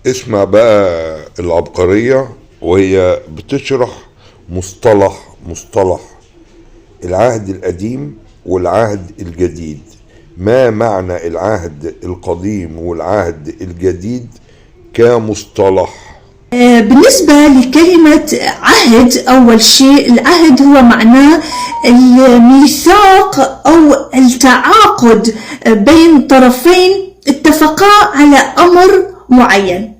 اسمع بقى العبقرية وهي بتشرح مصطلح العهد القديم والعهد الجديد. ما معنى العهد القديم والعهد الجديد كمصطلح؟ بالنسبة لكلمة عهد، أول شيء العهد هو معناه الميثاق أو التعاقد بين طرفين اتفقا على أمر معين.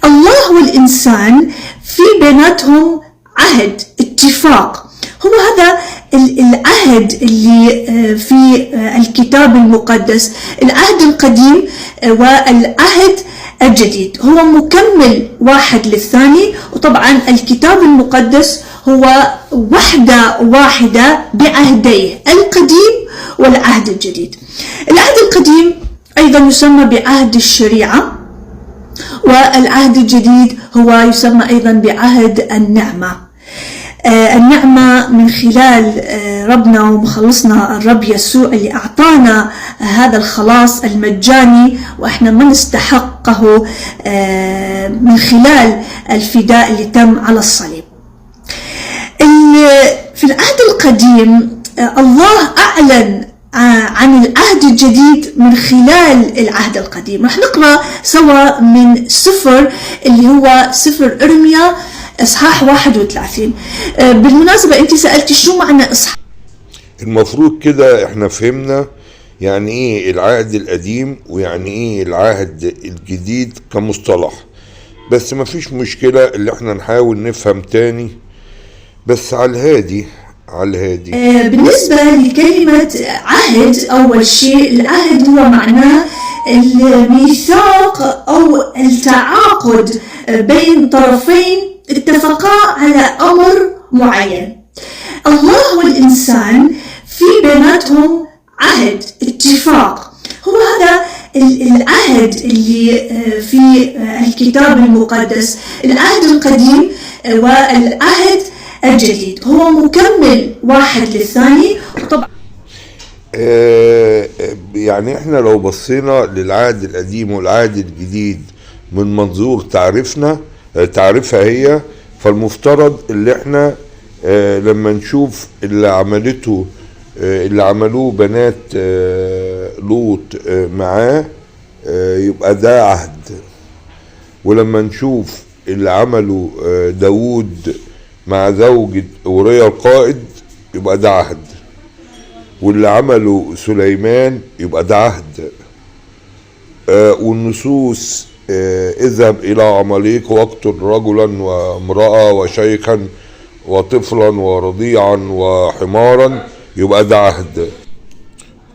الله والإنسان في بيناتهم عهد، اتفاق. هو هذا العهد اللي في الكتاب المقدس، العهد القديم والعهد الجديد، هو مكمل واحد للثاني. وطبعا الكتاب المقدس هو وحدة واحدة بعهديه، القديم والعهد الجديد. العهد القديم أيضا يسمى بعهد الشريعة، والعهد الجديد هو يسمى أيضا بعهد النعمة. النعمة من خلال ربنا ومخلصنا الرب يسوع اللي أعطانا هذا الخلاص المجاني وإحنا ما نستحقه، من خلال الفداء اللي تم على الصليب. في العهد القديم الله أعلن عن العهد الجديد من خلال العهد القديم. رح نقرأ سوا من سفر اللي هو سفر إرميا إصحاح 31. بالمناسبة أنت سألتي شو معنى إصحاح. المفروض كده احنا فهمنا يعني ايه العهد القديم ويعني ايه العهد الجديد كمصطلح، بس مفيش مشكلة اللي احنا نحاول نفهم تاني بس على الهادي. بالنسبة لكلمة عهد، أول شيء العهد هو معناه الميثاق أو التعاقد بين طرفين اتفقا على أمر معين. الله والإنسان في بيناتهم عهد، اتفاق. هو هذا العهد اللي في الكتاب المقدس، العهد القديم والعهد الجديد، هو مكمل واحد للثاني. وطبعا يعني احنا لو بصينا للعهد القديم والعهد الجديد من منظور تعرفها هي، فالمفترض اللي احنا لما نشوف اللي عملوه بنات لوط معاه يبقى ده عهد، ولما نشوف اللي عمله داود مع زوجة أوريا القائد يبقى ده عهد، واللي عمله سليمان يبقى ده عهد. والنصوص اذهب إلى عماليق واقتل رجلا وامرأة وشيخا وطفلا ورضيعا وحمارا يبقى ده عهد.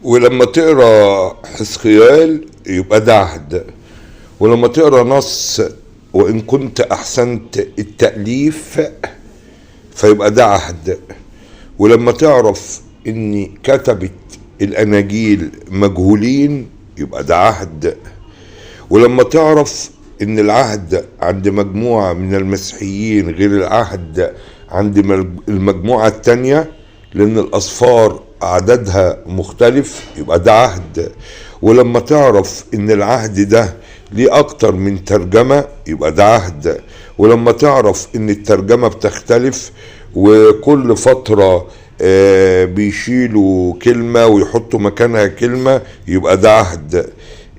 ولما تقرأ حزقيال يبقى ده عهد. ولما تقرأ نص وإن كنت أحسنت التأليف فيبقى ده عهد. ولما تعرف إن كتبت الأناجيل مجهولين يبقى ده عهد. ولما تعرف إن العهد عند مجموعة من المسيحيين غير العهد عند المجموعة التانية لأن الأصفار عددها مختلف يبقى ده عهد. ولما تعرف إن العهد ده ليه أكتر من ترجمة يبقى ده عهد. ولما تعرف إن الترجمة بتختلف وكل فترة بيشيلوا كلمة ويحطوا مكانها كلمة يبقى ده عهد.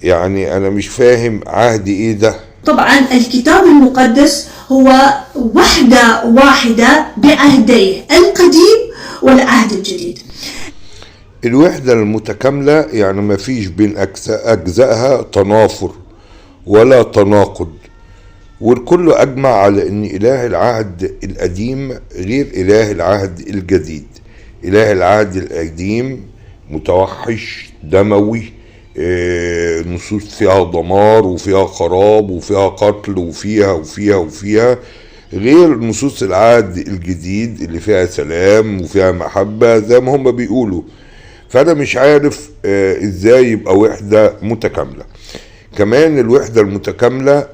يعني أنا مش فاهم عهد إيه ده. طبعا الكتاب المقدس هو وحدة واحدة بعهديه، القديم والعهد الجديد. الوحدة المتكاملة يعني ما فيش بين أجزائها تنافر ولا تناقض، والكل أجمع على أن إله العهد القديم غير إله العهد الجديد. إله العهد القديم متوحش دموي، نصوص فيها دمار وفيها خراب وفيها قتل وفيها غير نصوص العهد الجديد اللي فيها سلام وفيها محبة زي ما هم بيقولوا. فأنا مش عارف إزاي يبقى وحدة متكاملة. كمان الوحدة المتكاملة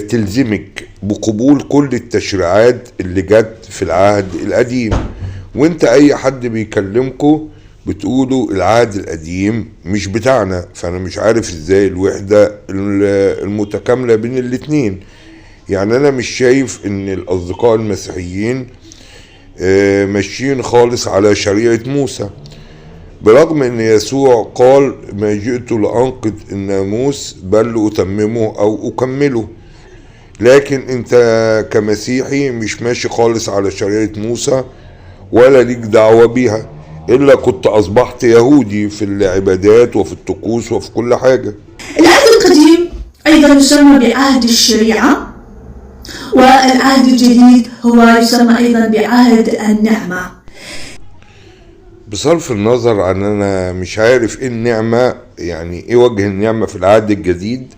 تلزمك بقبول كل التشريعات اللي جت في العهد القديم. وانت اي حد بيكلمكو بتقولوا العهد القديم مش بتاعنا، فانا مش عارف ازاي الوحدة المتكاملة بين الاتنين. يعني انا مش شايف ان الاصدقاء المسيحيين ماشيين خالص على شريعة موسى، برغم ان يسوع قال ما جئت لأنقض الناموس بل لأتممه او اكمله. لكن انت كمسيحي مش ماشي خالص على شريعة موسى ولا ليك دعوة بيها، الا كنت اصبحت يهودي في العبادات وفي الطقوس وفي كل حاجة. العهد القديم أيضا يسمى بعهد الشريعة، والعهد الجديد هو يسمى أيضا بعهد النعمة. بصرف النظر عن انا مش عارف ايه النعمة، يعني ايه وجه النعمة في العهد الجديد،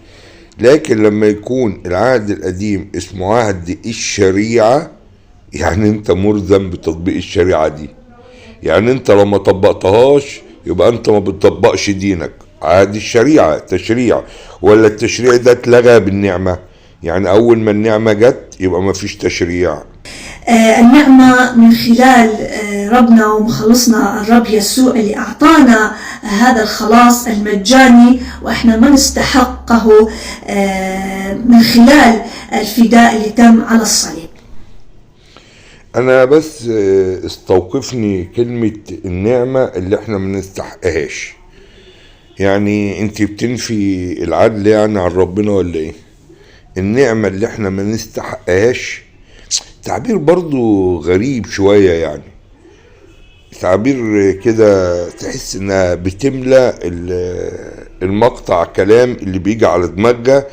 لكن لما يكون العهد القديم اسمه عهد الشريعة، يعني انت ملزم بتطبيق الشريعة دي. يعني انت لو ما طبقتهاش يبقى انت ما بتطبقش دينك. عهد الشريعة تشريع، ولا التشريع ده اتلغى بالنعمة؟ يعني اول ما النعمة جت يبقى ما فيش تشريع. النعمة من خلال ربنا ومخلصنا الرب يسوع اللي أعطانا هذا الخلاص المجاني وإحنا ما نستحقه، من خلال الفداء اللي تم على الصليب. انا بس استوقفني كلمة النعمة اللي احنا ما نستحقهاش. يعني انت بتنفي العدل يعني عن ربنا ولا ايه؟ النعمة اللي احنا ما نستحقهاش، تعبير برضو غريب شوية. يعني تعبير كده تحس انها بتملى المقطع كلام اللي بيجي على دماغها،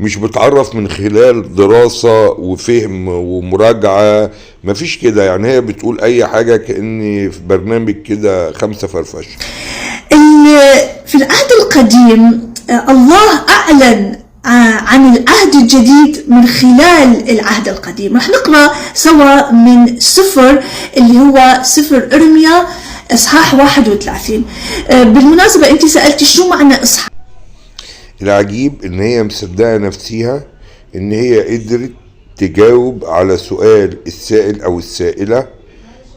مش بتعرف من خلال دراسة وفهم ومراجعة، مفيش كده. يعني هي بتقول اي حاجة كأني في برنامج كده 5 فرفش. في العهد القديم الله أعلن عن العهد الجديد من خلال العهد القديم. رح نقرأ سوا من سفر اللي هو سفر إرميا إصحاح 31. بالمناسبة أنت سألتي شو معنى إصحاح. العجيب ان هي مصدقة نفسها ان هي قدرت تجاوب على سؤال السائل او السائلة.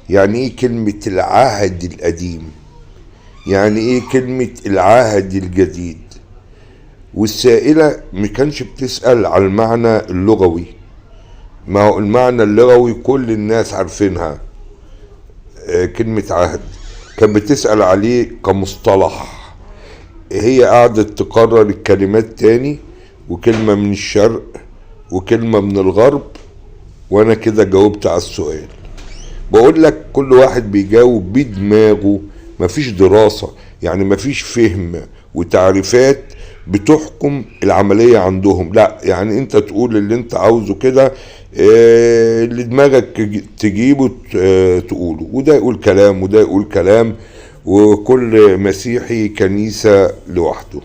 يعني ايه كلمة العهد القديم؟ يعني ايه كلمة العهد الجديد؟ والسائلة ما كانش بتسأل على المعنى اللغوي، ما هو المعنى اللغوي كل الناس عارفينها. كلمة عهد كان بتسأل عليه كمصطلح. هي قعدت تقرر الكلمات تاني، وكلمة من الشرق وكلمة من الغرب، وانا كده جاوبت على السؤال. بقول لك كل واحد بيجاوب بدماغه، مفيش دراسة، يعني مفيش فهم وتعريفات بتحكم العملية عندهم. لا، يعني انت تقول اللي انت عاوزه كده، اللي دماغك تجيبه تقوله، وده يقول كلام وده يقول كلام، وكل مسيحي كنيسة لوحده.